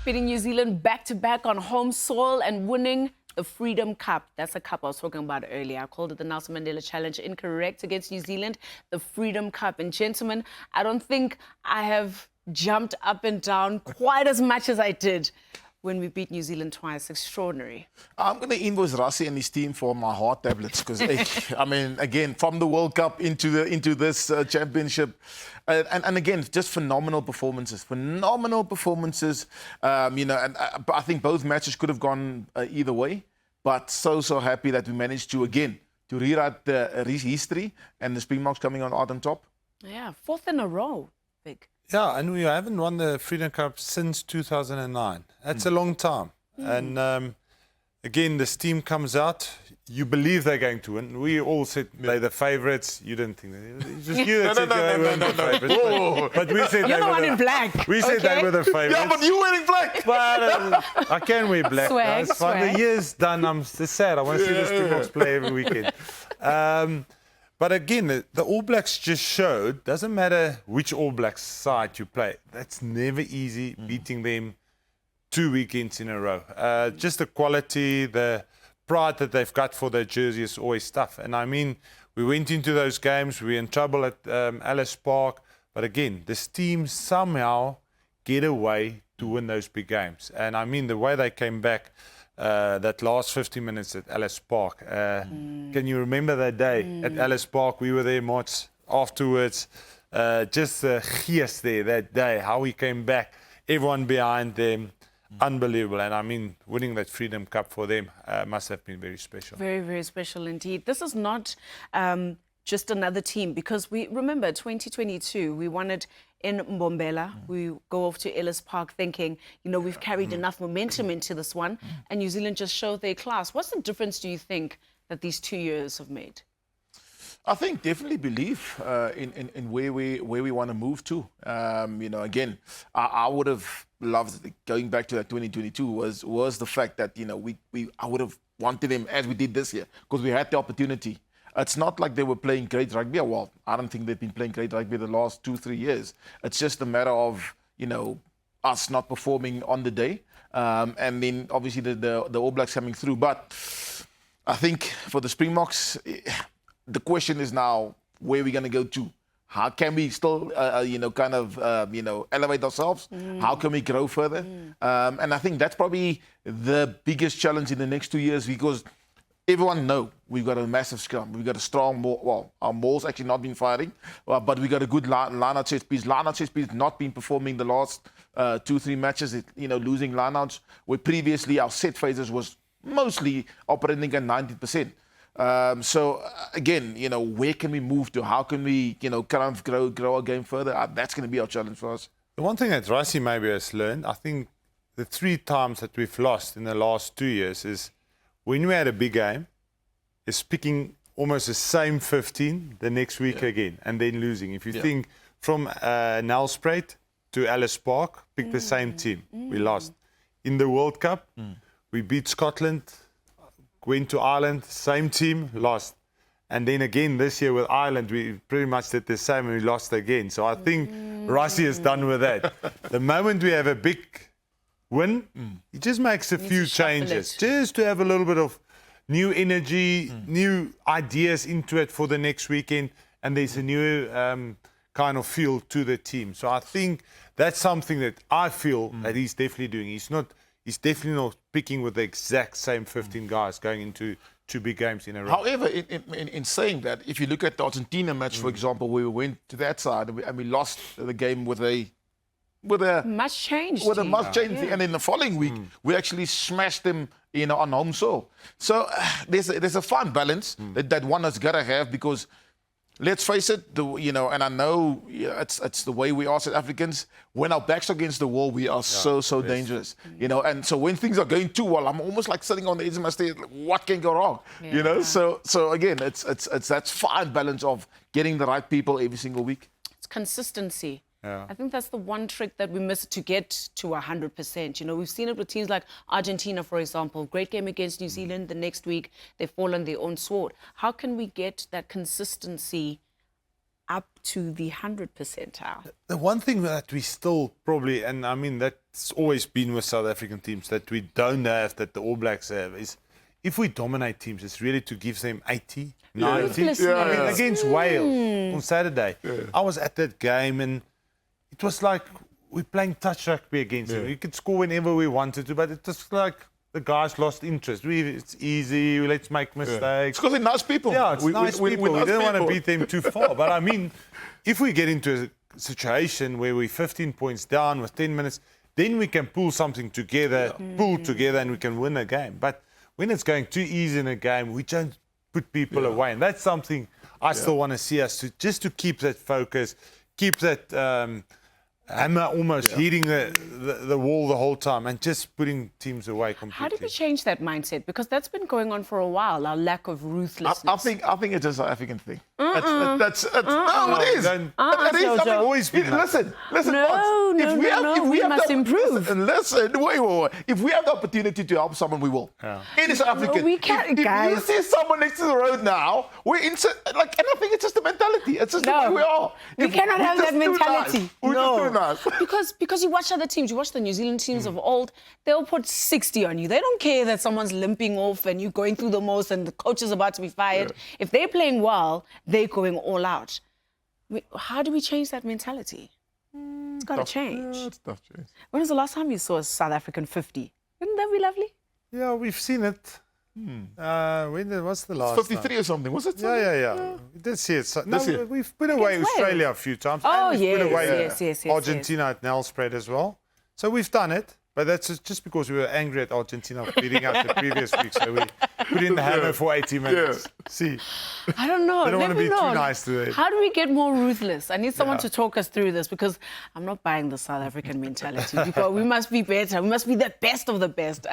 Beating New Zealand back-to-back on home soil and winning the Freedome Cup. That's a cup I was talking about earlier. I called it the Nelson Mandela Challenge. Incorrect against New Zealand, the Freedome Cup. And gentlemen, I don't think I have jumped up and down quite as much as I did when we beat New Zealand twice. Extraordinary. I'm going to invoice Rassie and his team for my heart tablets because, I mean, again, from the World Cup into this championship, and again, just phenomenal performances. Phenomenal performances. You know, and I think both matches could have gone either way, but so happy that we managed to again to rewrite the history and the Springboks coming out on top. Yeah, fourth in a row, Vic. Yeah, and we haven't won the Freedome Cup since 2009. That's a long time. And again, this team comes out. You believe they're going to win. We all said they're the favourites. You didn't think that. It's just you that said they weren't the favourites. But we said You're the one in black. We said they were the favourites. Yeah, but you wearing black. But I can wear black. Swag, It's fine. swag. The year's done. I'm just sad. I want to see the Springboks play every weekend. But again, the All Blacks just showed, doesn't matter which All Blacks side you play, that's never easy beating them 2 weekends in a row. Just the quality, the pride that they've got for their jersey is always tough. And I mean, we went into those games, we were in trouble at Ellis Park. But again, this team somehow get away to win those big games. And I mean, the way they came back, that last 50 minutes at Ellis Park. Can you remember that day at Ellis Park? We were there much afterwards. Just the geest there that day, how he came back, everyone behind them. Unbelievable. And I mean, winning that Freedom Cup for them must have been very special. Very, very special indeed. This is not just another team, because we remember 2022, we won it in Mbombela. We go off to Ellis Park thinking, you know, we've carried enough momentum into this one, and New Zealand just showed their class. What's the difference, do you think, that these 2 years have made? I think definitely believe in where we want to move to. You know, again, I would have loved going back to that 2022 was the fact that, you know, I would have wanted them as we did this year because we had the opportunity. It's not like they were playing great rugby. Well, I don't think they've been playing great rugby the last 2-3 years. It's just a matter of, you know, us not performing on the day, and then obviously the All Blacks coming through. But I think for the Springboks, the question is now where we're going to go to. How can we still, you know, kind of, you know, elevate ourselves? How can we grow further? And I think that's probably the biggest challenge in the next 2 years, because everyone know we've got a massive scrum. We've got a strong maul. Well, our maul's actually not been firing, but we got a good line-out chest piece. Line-out chest piece not been performing the last 2-3 matches. You know, losing line-outs, where previously our set phases was mostly operating at 90%. So again, you know, where can we move to? How can we, you know, kind of grow our game further? That's going to be our challenge for us. The one thing that Rassie maybe has learned, I think the 3 times that we've lost in the last 2 years is when we had a big game, is picking almost the same 15 the next week again, and then losing. If you think from Nelspruit to Ellis Park, pick the same team, we lost. In the World Cup, we beat Scotland, went to Ireland, same team, lost. And then again this year with Ireland, we pretty much did the same and we lost again. So I think Rassie is done with that. The moment we have a big win, he just makes a few changes, just to have a little bit of new energy, new ideas into it for the next weekend, and there's a new kind of feel to the team. So I think that's something that I feel that he's definitely doing. He's definitely not picking with the exact same 15 guys going into 2 big games in a row. However, in saying that, if you look at the Argentina match, for example, where we went to that side and we lost the game with a Much changed. with a much change, and in the following week we actually smashed them, you know, on home soil. So there's a fine balance that one has got to have, because let's face it, you know, and I know it's the way we are South Africans. When our backs are against the wall, we are so dangerous, you know. And so when things are going too well, I'm almost like sitting on the edge of my stairs. Like, what can go wrong, you know? So again, it's that fine balance of getting the right people every single week. It's consistency. Yeah. I think that's the one trick that we miss to get to 100%. You know, we've seen it with teams like Argentina, for example. Great game against New Zealand. The next week, they fall on their own sword. How can we get that consistency up to the 100 percentile? The one thing that we still probably, and I mean that that's always been with South African teams that we don't have, that the All Blacks have, is if we dominate teams, it's really to give them 80, 90. Against Wales on Saturday. I was at that game and it was like we're playing touch rugby against them. We could score whenever we wanted to, but it was like the guys lost interest. It's easy, let's make mistakes. It's because they're nice people. Yeah, it's nice people. We don't want to beat them too far. But I mean, if we get into a situation where we're 15 points down with 10 minutes, then we can pull something together, and we can win a game. But when it's going too easy in a game, we don't put people away. And that's something I still want to see us to keep that focus, keep that hammer almost hitting the wall the whole time and just putting teams away completely. How do we change that mindset? Because that's been going on for a while, our lack of ruthlessness. I think it's just an African thing. No, it is. It is. It's always been listen. No, we must improve. Listen, wait. If we have the opportunity to help someone, we will. Yeah. It is African. No, we can't, guys. If you see someone next to the road now, we're and I think it's just the mentality. It's just the way we are. We cannot have that mentality. We're just too nice. Because you watch other teams, you watch the New Zealand teams of old, they'll put 60 on you. They don't care that someone's limping off and you're going through the most and the coach is about to be fired. If they're playing well, they're going all out. How do we change that mentality? It's got to change. Yeah, it's tough change. When was the last time you saw a South African 50? Wouldn't that be lovely? Yeah, we've seen it. What's the last 53 time? or something, was it? Yeah. We did see it. year. We've put away Against Australia Wales. a few times. Oh, and we've put away yes. Argentina at Nelspread as well. So we've done it. But that's just because we were angry at Argentina for beating us the previous week. So we put in the hammer for 80 minutes. See, I don't know. I don't want to be too nice to them. How do we get more ruthless? I need someone to talk us through this because I'm not buying the South African mentality. Because we must be better. We must be the best of the best.